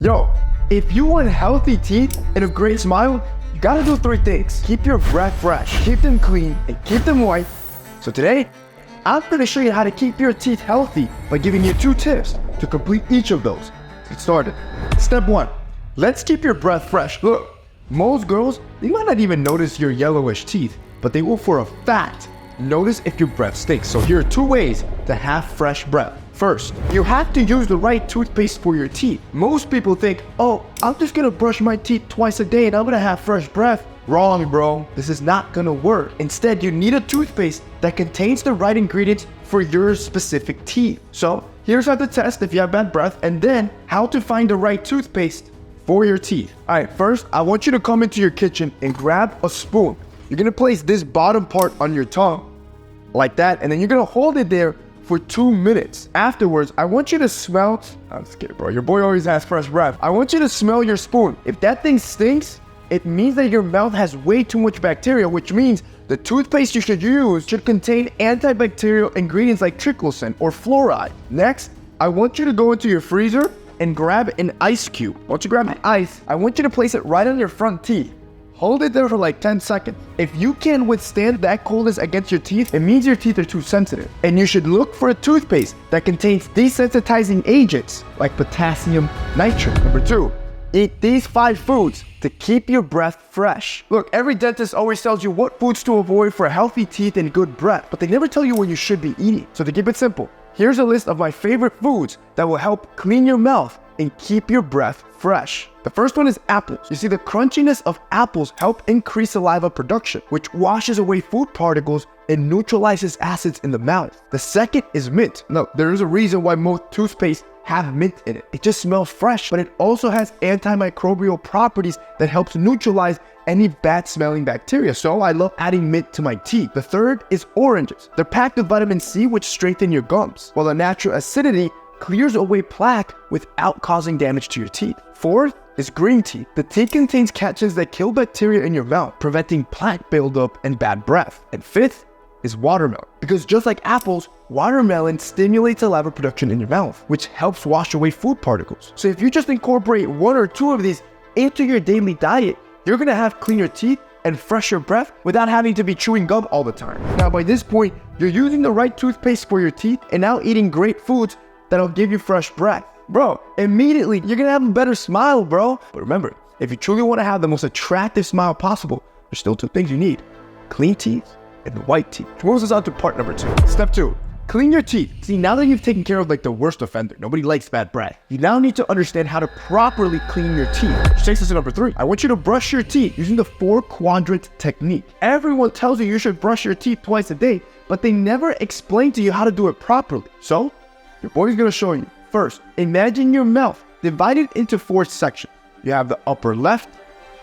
Yo, if you want healthy teeth and a great smile, you gotta do three things. Keep your breath fresh, keep them clean, and keep them white. So today, I'm gonna show you how to keep your teeth healthy by giving you 2 tips to complete each of those. Let's get started. Step 1, let's keep your breath fresh. Look, most girls, they might not even notice your yellowish teeth, but they will for a fact notice if your breath stinks. So here are 2 ways to have fresh breath. First, you have to use the right toothpaste for your teeth. Most people think, oh, I'm just gonna brush my teeth twice a day and I'm gonna have fresh breath. Wrong, bro. This is not gonna work. Instead, you need a toothpaste that contains the right ingredients for your specific teeth. So here's how to test if you have bad breath and then how to find the right toothpaste for your teeth. All right, first, I want you to come into your kitchen and grab a spoon. You're gonna place this bottom part on your tongue like that, and then you're gonna hold it there for 2 minutes. Afterwards, I want you to smell, I'm just kidding, bro. Your boy always has fresh breath. I want you to smell your spoon. If that thing stinks, it means that your mouth has way too much bacteria, which means the toothpaste you should use should contain antibacterial ingredients like triclosan or fluoride. Next, I want you to go into your freezer and grab an ice cube. Once you grab the ice, I want you to place it right on your front teeth. Hold it there for like 10 seconds. If you can't withstand that coldness against your teeth, it means your teeth are too sensitive. And you should look for a toothpaste that contains desensitizing agents like potassium nitrate. Number 2, eat these 5 foods to keep your breath fresh. Look, every dentist always tells you what foods to avoid for healthy teeth and good breath, but they never tell you what you should be eating. So to keep it simple, here's a list of my favorite foods that will help clean your mouth and keep your breath fresh. The first one is apples. You see, the crunchiness of apples help increase saliva production, which washes away food particles and neutralizes acids in the mouth. The second is mint. No, there is a reason why most toothpaste have mint in it. It just smells fresh, but it also has antimicrobial properties that helps neutralize any bad smelling bacteria. So I love adding mint to my tea. The third is oranges. They're packed with vitamin C, which strengthen your gums, while the natural acidity clears away plaque without causing damage to your teeth. Fourth is green tea. The tea contains catechins that kill bacteria in your mouth, preventing plaque buildup and bad breath. And fifth is watermelon, because just like apples, watermelon stimulates saliva production in your mouth, which helps wash away food particles. So if you just incorporate 1 or 2 of these into your daily diet, you're gonna have cleaner teeth and fresher breath without having to be chewing gum all the time. Now by this point, you're using the right toothpaste for your teeth and now eating great foods that'll give you fresh breath. Bro, immediately you're gonna have a better smile, bro. But remember, if you truly wanna have the most attractive smile possible, there's still 2 things you need: clean teeth and white teeth. Which moves us on to part number 2. Step 2, clean your teeth. See, now that you've taken care of like the worst offender, nobody likes bad breath, you now need to understand how to properly clean your teeth. Which takes us to number 3. I want you to brush your teeth using the 4-quadrant technique. Everyone tells you should brush your teeth twice a day, but they never explain to you how to do it properly. So, your boy's gonna show you. First, imagine your mouth divided into 4 sections. You have the upper left,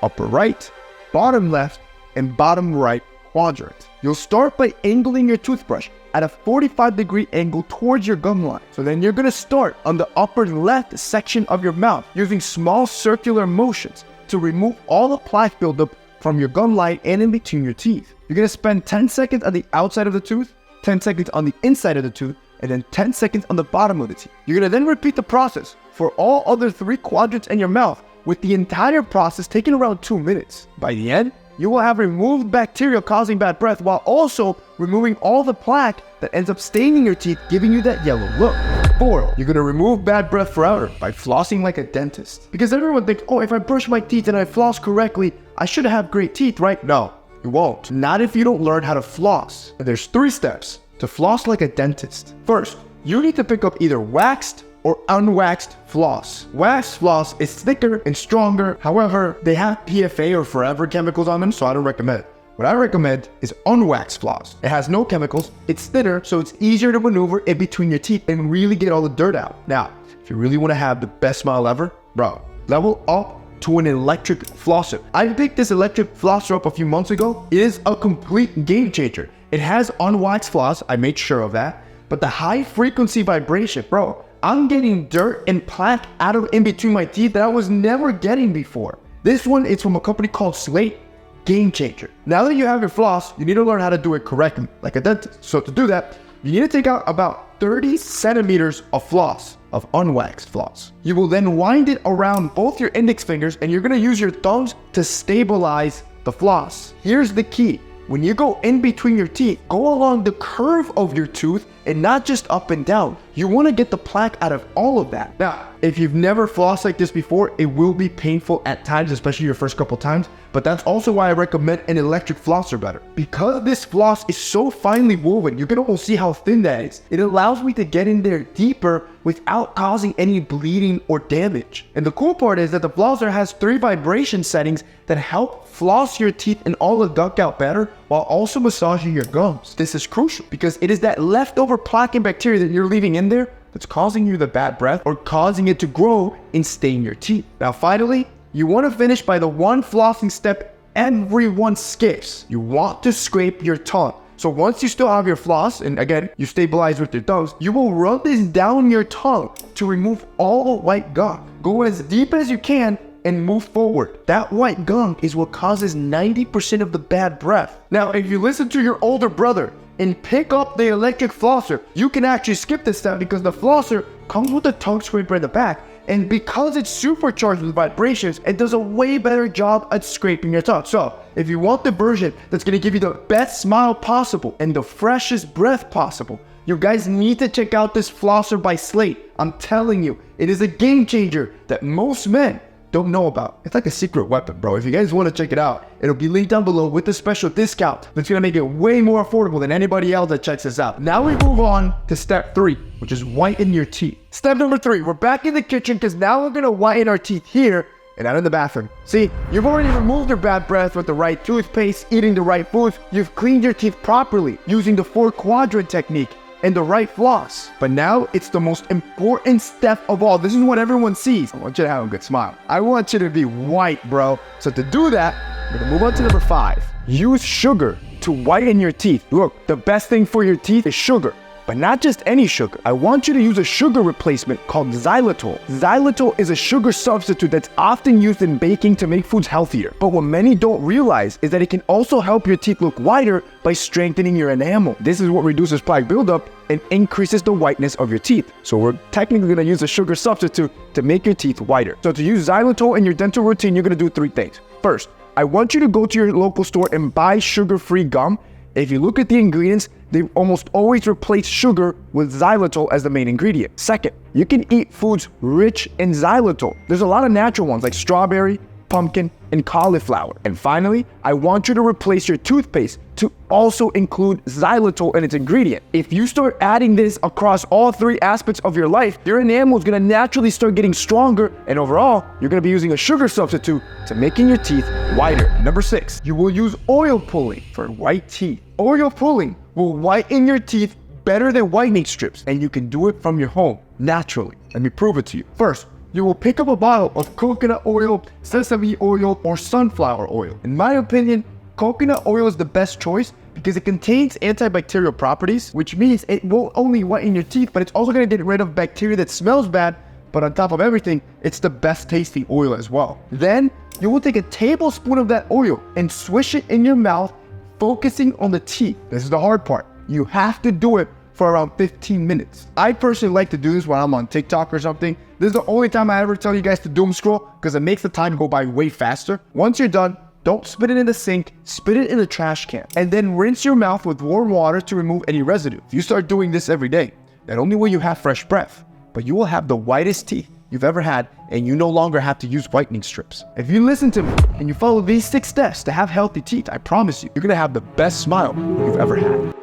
upper right, bottom left, and bottom right quadrant. You'll start by angling your toothbrush at a 45-degree angle towards your gum line. So then you're gonna start on the upper left section of your mouth using small circular motions to remove all the plaque buildup from your gum line and in between your teeth. You're gonna spend 10 seconds on the outside of the tooth, 10 seconds on the inside of the tooth, and then 10 seconds on the bottom of the teeth. You're gonna then repeat the process for all other 3 quadrants in your mouth, with the entire process taking around 2 minutes. By the end, you will have removed bacteria causing bad breath while also removing all the plaque that ends up staining your teeth, giving you that yellow look. 4, you're gonna remove bad breath forever by flossing like a dentist. Because everyone thinks, oh, if I brush my teeth and I floss correctly, I should have great teeth, right? No, you won't. Not if you don't learn how to floss. And there's 3 steps to floss like a dentist. First, you need to pick up either waxed or unwaxed floss. Waxed floss is thicker and stronger. However, they have PFA or forever chemicals on them, so I don't recommend it. What I recommend is unwaxed floss. It has no chemicals, it's thinner, so it's easier to maneuver in between your teeth and really get all the dirt out. Now, if you really want to have the best smile ever, bro, level up to an electric flosser. I picked this electric flosser up a few months ago. It is a complete game changer. It has unwaxed floss, I made sure of that, but the high frequency vibration, bro, I'm getting dirt and plaque out of in between my teeth that I was never getting before. This one is from a company called Slate. Game changer. Now that you have your floss, you need to learn how to do it correctly, like a dentist. So to do that, you need to take out about 30 centimeters of floss. of unwaxed floss. You will then wind it around both your index fingers and you're gonna use your thumbs to stabilize the floss. Here's the key. When you go in between your teeth, go along the curve of your tooth and not just up and down. You want to get the plaque out of all of that. Now, if you've never flossed like this before, it will be painful at times, especially your first couple times, but that's also why I recommend an electric flosser better. Because this floss is so finely woven, you can almost see how thin that is. It allows me to get in there deeper without causing any bleeding or damage. And the cool part is that the flosser has 3 vibration settings that help floss your teeth and all the gunk out better while also massaging your gums. This is crucial because it is that leftover plaque and bacteria that you're leaving in there that's causing you the bad breath or causing it to grow and stain your teeth. Now finally, you want to finish by the one flossing step everyone skips. You want to scrape your tongue. So once you still have your floss, and again, you stabilize with your thumbs, you will run this down your tongue to remove all the white gunk. Go as deep as you can and move forward. That white gunk is what causes 90% of the bad breath. Now, if you listen to your older brother and pick up the electric flosser, you can actually skip this step because the flosser comes with a tongue scraper in the back. And because it's supercharged with vibrations, it does a way better job at scraping your tongue. So, if you want the version that's gonna give you the best smile possible and the freshest breath possible, you guys need to check out this flosser by Slate. I'm telling you, it is a game changer that most men don't know about. It's like a secret weapon, bro. If you guys want to check it out, it'll be linked down below with a special discount that's gonna make it way more affordable than anybody else that checks this out. Now we move on to step 3, which is whiten your teeth. Step number 3, we're back in the kitchen because now we're gonna whiten our teeth here and not in the bathroom. See, you've already removed your bad breath with the right toothpaste, eating the right foods, you've cleaned your teeth properly using the 4-quadrant technique and the right floss. But now it's the most important step of all. This is what everyone sees. I want you to have a good smile. I want you to be white, bro. So to do that, we're gonna move on to number 5. Use sugar to whiten your teeth. Look, the best thing for your teeth is sugar. But not just any sugar. I want you to use a sugar replacement called xylitol. Xylitol is a sugar substitute that's often used in baking to make foods healthier. But what many don't realize is that it can also help your teeth look whiter by strengthening your enamel. This is what reduces plaque buildup and increases the whiteness of your teeth. So we're technically gonna use a sugar substitute to make your teeth whiter. So to use xylitol in your dental routine, you're gonna do 3 things. First, I want you to go to your local store and buy sugar-free gum. If you look at the ingredients, they almost always replace sugar with xylitol as the main ingredient. Second, you can eat foods rich in xylitol. There's a lot of natural ones like strawberry, pumpkin, and cauliflower. And finally, I want you to replace your toothpaste to also include xylitol in its ingredient. If you start adding this across all 3 aspects of your life, your enamel is gonna naturally start getting stronger, and overall, you're gonna be using a sugar substitute to making your teeth whiter. Number 6, you will use oil pulling for white teeth. Oil pulling will whiten your teeth better than whitening strips, and you can do it from your home, naturally. Let me prove it to you. First, you will pick up a bottle of coconut oil, sesame oil, or sunflower oil. In my opinion, coconut oil is the best choice because it contains antibacterial properties, which means it won't only whiten your teeth, but it's also gonna get rid of bacteria that smells bad, but on top of everything, it's the best tasting oil as well. Then, you will take a tablespoon of that oil and swish it in your mouth, focusing on the teeth. This is the hard part. You have to do it for around 15 minutes. I personally like to do this when I'm on TikTok or something. This is the only time I ever tell you guys to doom scroll because it makes the time go by way faster. Once you're done, don't spit it in the sink, spit it in the trash can, and then rinse your mouth with warm water to remove any residue. If you start doing this every day, not only will you have fresh breath, but you will have the whitest teeth you've ever had, and you no longer have to use whitening strips. If you listen to me and you follow these 6 steps to have healthy teeth, I promise you, you're gonna have the best smile you've ever had.